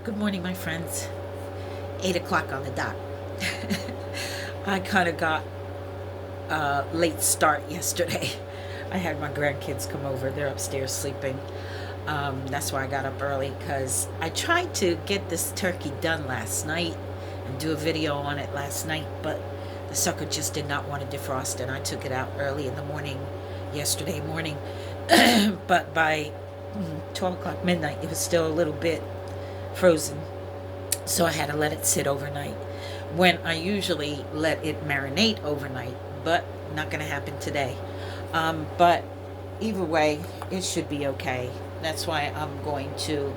Good morning, my friends. 8 o'clock on the dot. I kind of got a late start yesterday. I had my grandkids come over. They're upstairs sleeping. That's why I got up early because I tried to get this turkey done last night and do a video on it last night, but the sucker just did not want to defrost, and I took it out early in the morning, yesterday morning. But by 12 o'clock midnight, it was still a little bit frozen. So I had to let it sit overnight when I usually let it marinate overnight, but not going to happen today. But either way, it should be okay. That's why I'm going to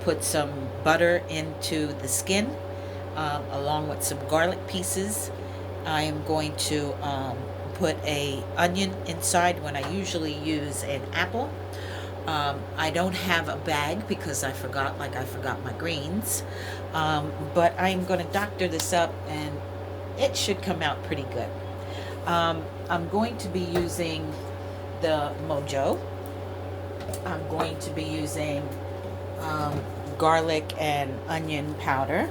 put some butter into the skin along with some garlic pieces. I am going to put a onion inside when I usually use an apple. I don't have a bag because I forgot my greens. But I'm going to doctor this up and it should come out pretty good. I'm going to be using the Mojo. I'm going to be using garlic and onion powder.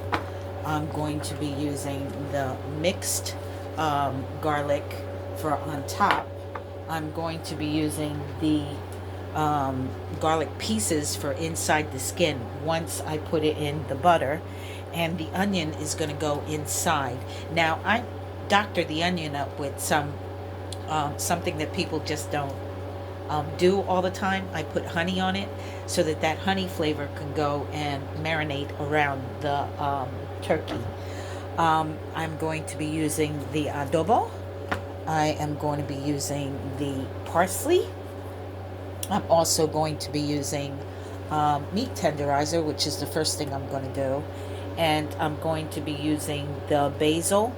I'm going to be using the mixed garlic for on top. I'm going to be using the garlic pieces for inside the skin once I put it in the butter, and the onion is going to go inside. Now I doctor the onion up with something that people just don't do all the time. I put honey on it so that that honey flavor can go and marinate around the turkey. I'm going to be using the adobo. I am going to be using the parsley. I'm also going to be using meat tenderizer, which is the first thing I'm going to do. And I'm going to be using the basil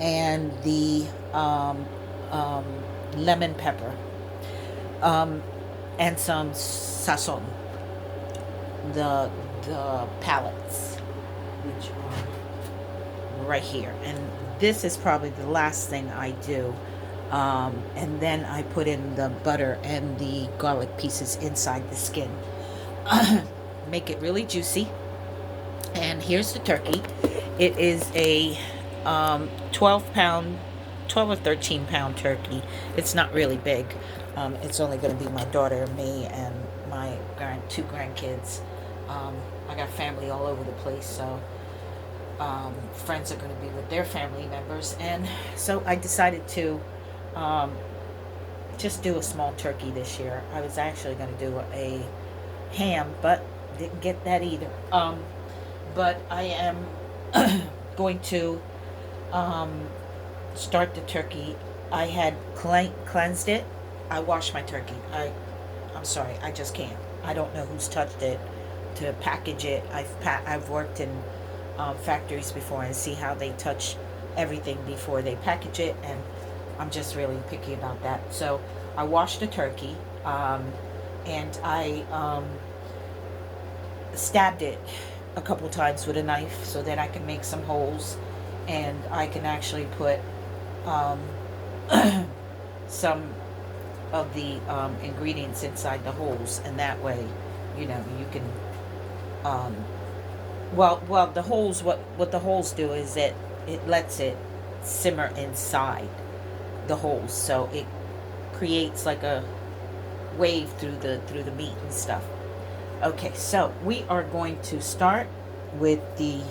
and the lemon pepper and some sazon, the palettes, which are right here. And this is probably the last thing I do. And then I put in the butter and the garlic pieces inside the skin. Make it really juicy. And here's the turkey. It is a 12 or 13 pound turkey. It's not really big. It's only going to be my daughter, me, and my two grandkids. I got family all over the place, so friends are going to be with their family members. And so I decided to just do a small turkey this year. I was actually going to do a ham, but didn't get that either. But I am going to start the turkey. I had cleansed it. I washed my turkey. I'm sorry, I just can't. I don't know who's touched it to package it. I've worked in factories before and see how they touch everything before they package it, and I'm just really picky about that. So I washed the turkey, and I stabbed it a couple times with a knife so that I can make some holes, and I can actually put some of the ingredients inside the holes, and that way, you you can well the holes, what the holes do is that it lets it simmer inside the holes, so it creates like a wave through the meat and stuff. Okay, so we are going to start with the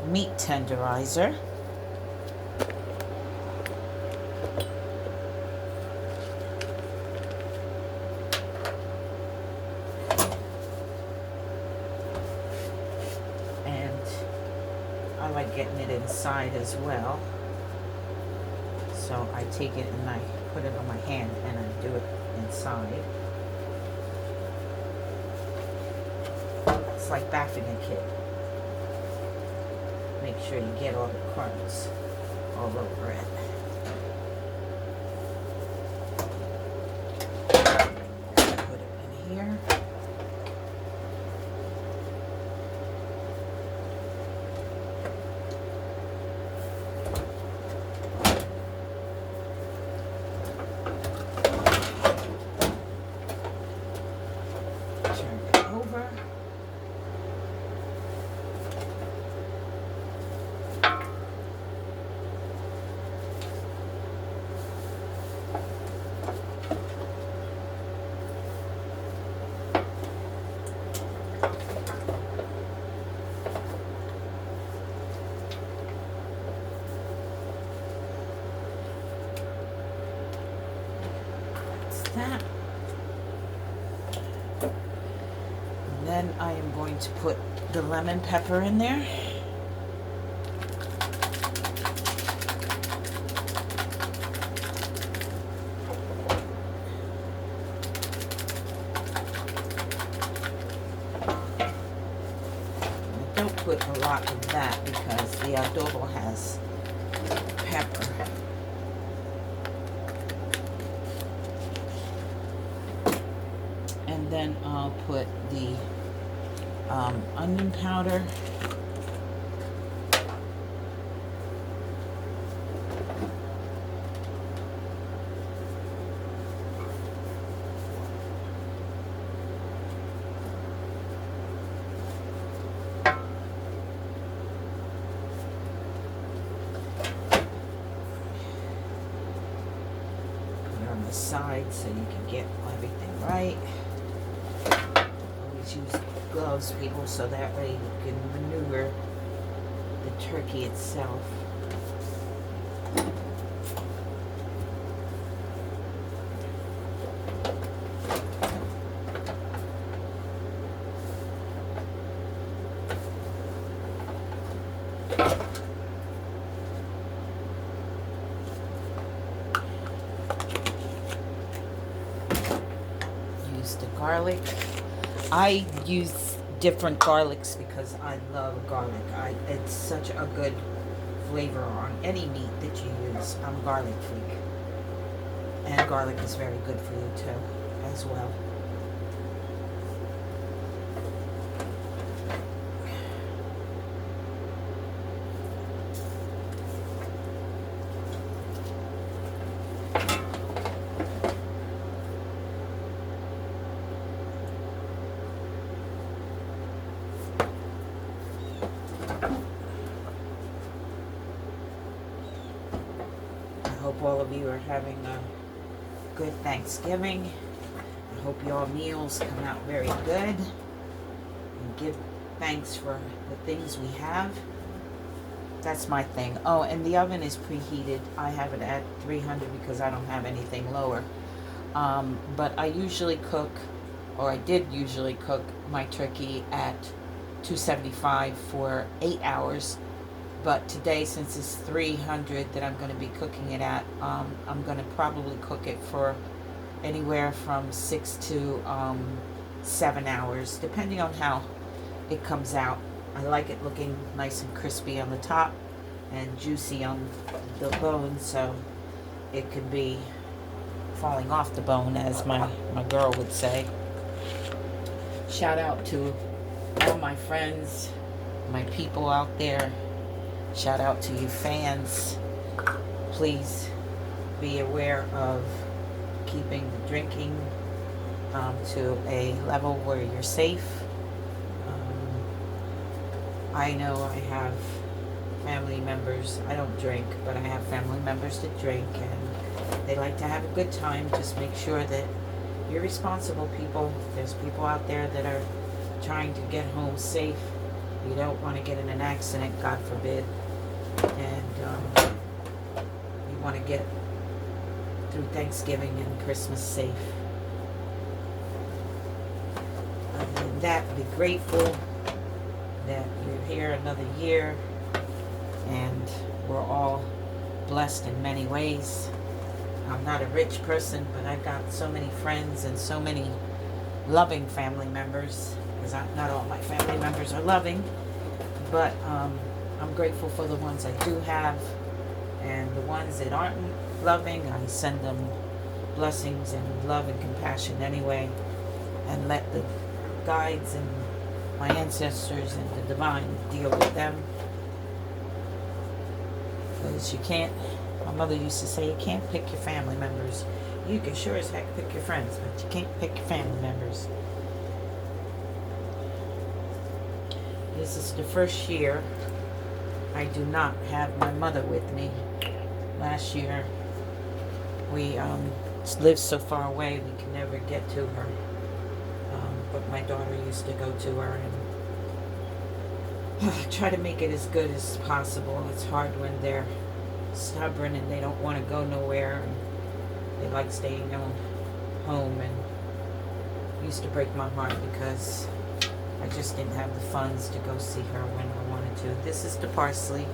meat tenderizer. And I like getting it inside as well. So I take it and I put it on my hand and I do it inside. It's like bathing a kid. Make sure you get all the crumbs all over it. Put it in here. Turn it over. I am going to put the lemon pepper in there. Don't put a lot of that because the adobo has pepper. And then I'll put the onion powder. The side so you can get everything right. Always use gloves, people, so that way you can maneuver the turkey itself. The garlic. I use different garlics because I love garlic. It's such a good flavor on any meat that you use. I'm a garlic freak. And garlic is very good for you too, as well. I hope all of you are having a good Thanksgiving. I hope your meals come out very good. And give thanks for the things we have. That's my thing. Oh, and the oven is preheated. I have it at 300 because I don't have anything lower. But I usually cook, or I did usually cook my turkey at 275 for 8 hours. But today, since it's 300 that I'm going to be cooking it at, I'm going to probably cook it for anywhere from 6 to 7 hours, depending on how it comes out. I like it looking nice and crispy on the top and juicy on the bone, so it could be falling off the bone, as my girl would say. Shout out to all my friends, my people out there. Shout out to you fans. Please be aware of keeping the drinking to a level where you're safe. I know I have family members, I don't drink, but I have family members that drink, and they like to have a good time. Just make sure that you're responsible, people. There's people out there that are trying to get home safe. You don't want to get in an accident, God forbid. And you want to get through Thanksgiving and Christmas safe. Other than that, be grateful that you're here another year, and we're all blessed in many ways. I'm not a rich person, but I've got so many friends and so many loving family members, because not all my family members are loving, but I'm grateful for the ones I do have, and the ones that aren't loving, I send them blessings and love and compassion anyway, and let the guides and my ancestors and the divine deal with them. Because you can't, my mother used to say, you can't pick your family members. You can sure as heck pick your friends, but you can't pick your family members. This is the first year I do not have my mother with me. Last year, we lived so far away we could never get to her. But my daughter used to go to her and try to make it as good as possible. It's hard when they're stubborn and they don't want to go nowhere, and they like staying home, and it used to break my heart because I just didn't have the funds to go see her when I wanted to. This is the parsley.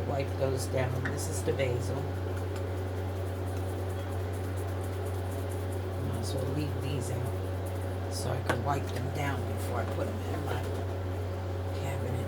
Wipe those down. This is the basil. Might as well leave these out so I can wipe them down before I put them in my cabinet.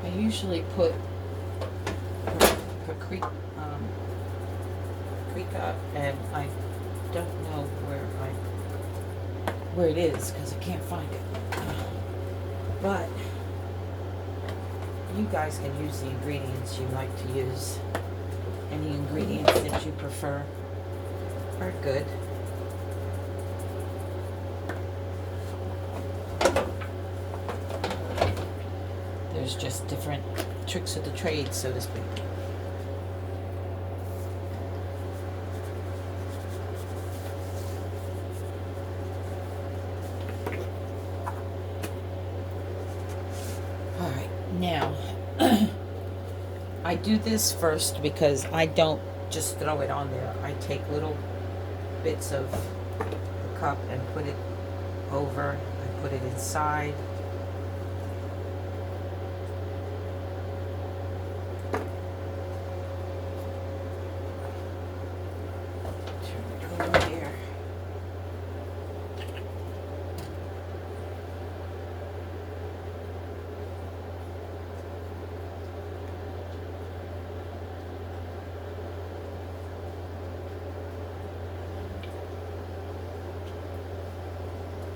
I usually put paprika, and I don't know where it is because I can't find it. But you guys can use the ingredients you like to use. Any ingredients that you prefer are good. There's just different tricks of the trade, so to speak. All right, now I do this first because I don't just throw it on there. I take little bits of the cup and put it over. I put it inside.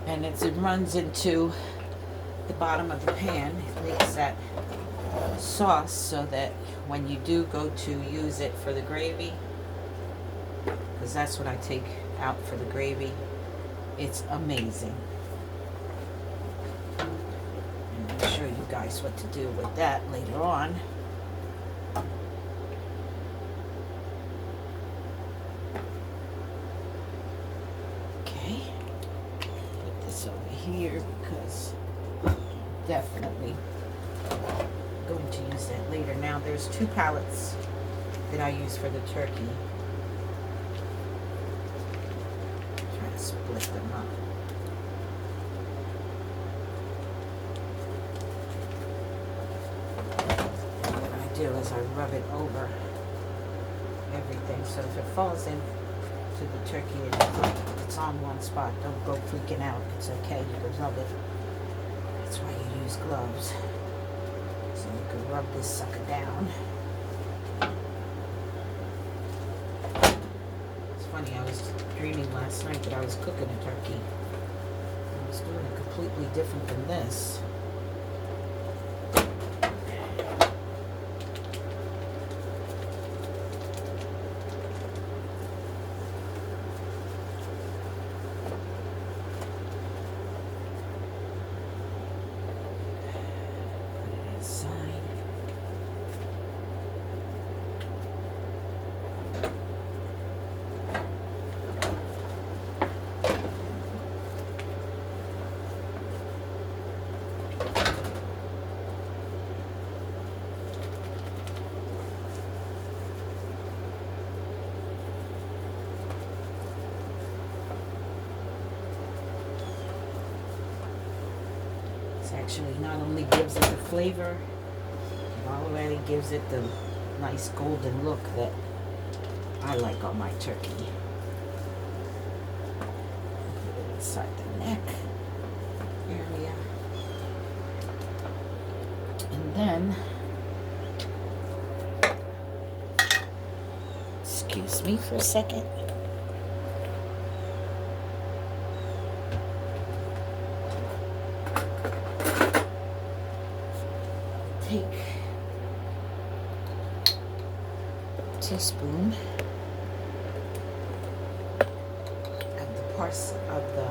And as it runs into the bottom of the pan, it makes that sauce so that when you do go to use it for the gravy, because that's what I take out for the gravy, it's amazing. And I'll show you guys what to do with that later on. Here because I'm definitely going to use that later. Now there's 2 pallets that I use for the turkey. Try to split them up. What I do is I rub it over everything, so if it falls in to the turkey and it's on one spot, don't go freaking out. It's okay, you can rub it. That's why you use gloves, so you can rub this sucker down. It's funny, I was dreaming last night that I was cooking a turkey. I was doing it completely different than this. Actually not only gives it the flavor, it already gives it the nice golden look that I like on my turkey. Put it inside the neck area. then, excuse me for a second. Take a teaspoon of the parts of the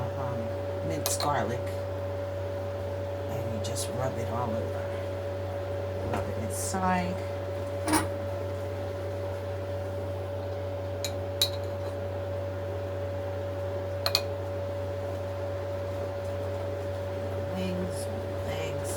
minced garlic, and you just rub it all over. Rub it inside. Wings, legs.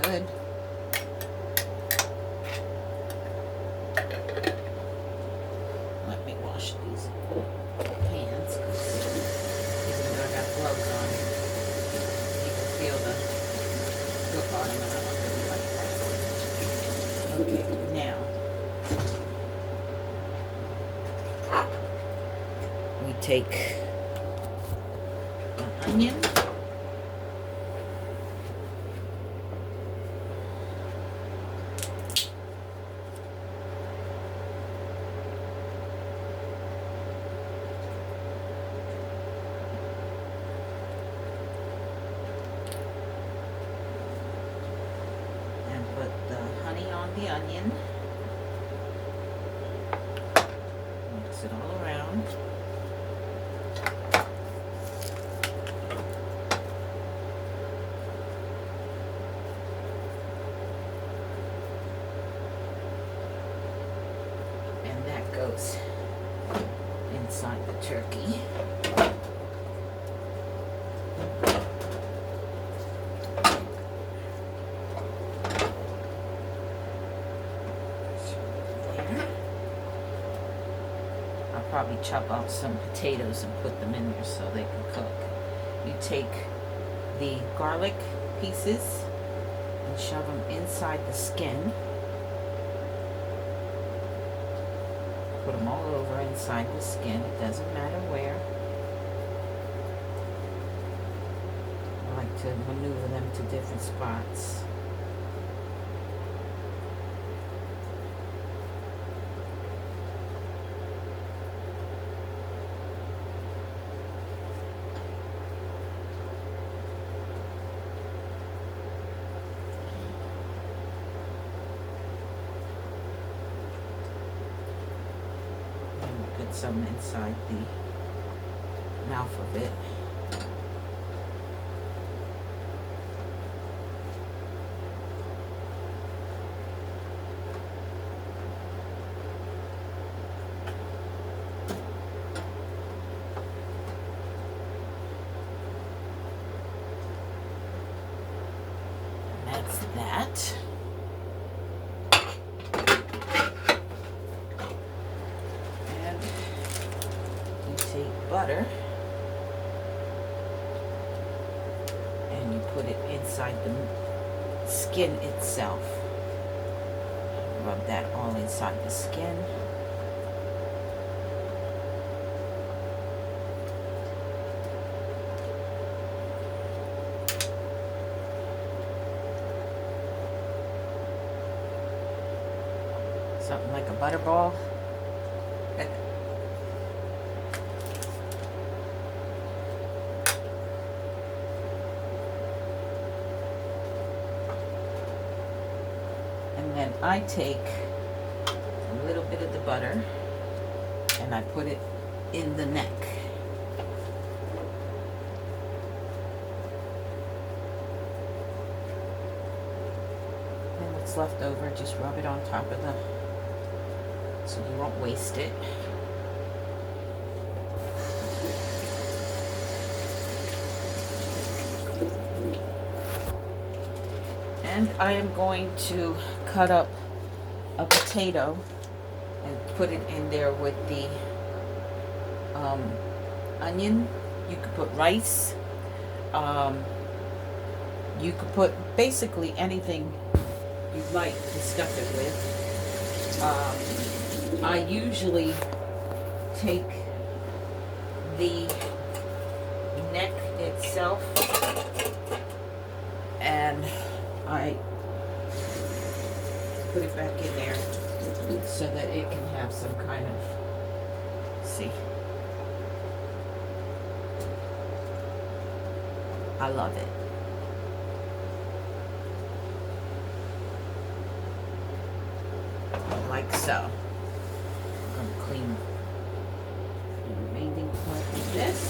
Good. Let me wash these pans, because even though I got gloves on, you can feel the cook on them, and I don't really like that. Okay, now we take an onion. The onion, mix it all around, and that goes inside the turkey. Probably chop out some potatoes and put them in there so they can cook. You take the garlic pieces and shove them inside the skin. Put them all over inside the skin. It doesn't matter where. I like to maneuver them to different spots. Put some inside the mouth of it. And that's that. Butter, and you put it inside the skin itself. Rub that all inside the skin. Something like a butterball. And then I take a little bit of the butter and I put it in the neck. And what's left over, just rub it on top of the, so you won't waste it. And I am going to cut up a potato and put it in there with the onion. You could put rice, You could put basically anything you'd like to stuff it with. I usually take the neck itself and I put it back in there so that it can have some kind of, see, I love it. Like so. I'm going to clean the remaining part of this.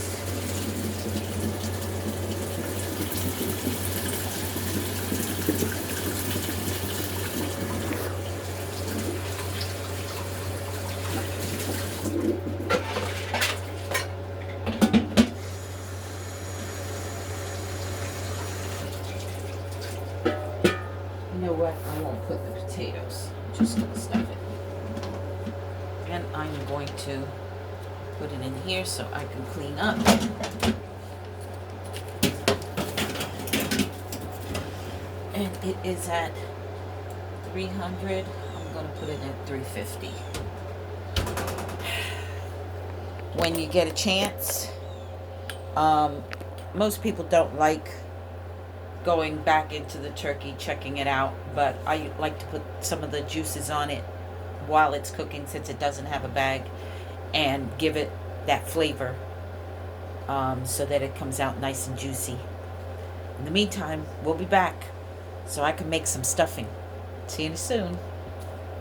You know what? I won't put the potatoes. I'm just going to stuff it. And I'm going to put it in here so I can clean up. And it is at 300. I'm going to put it at 350. When you get a chance, most people don't like going back into the turkey, checking it out, but I like to put some of the juices on it while it's cooking, since it doesn't have a bag, and give it that flavor, so that it comes out nice and juicy. In the meantime, we'll be back so I can make some stuffing. See you soon.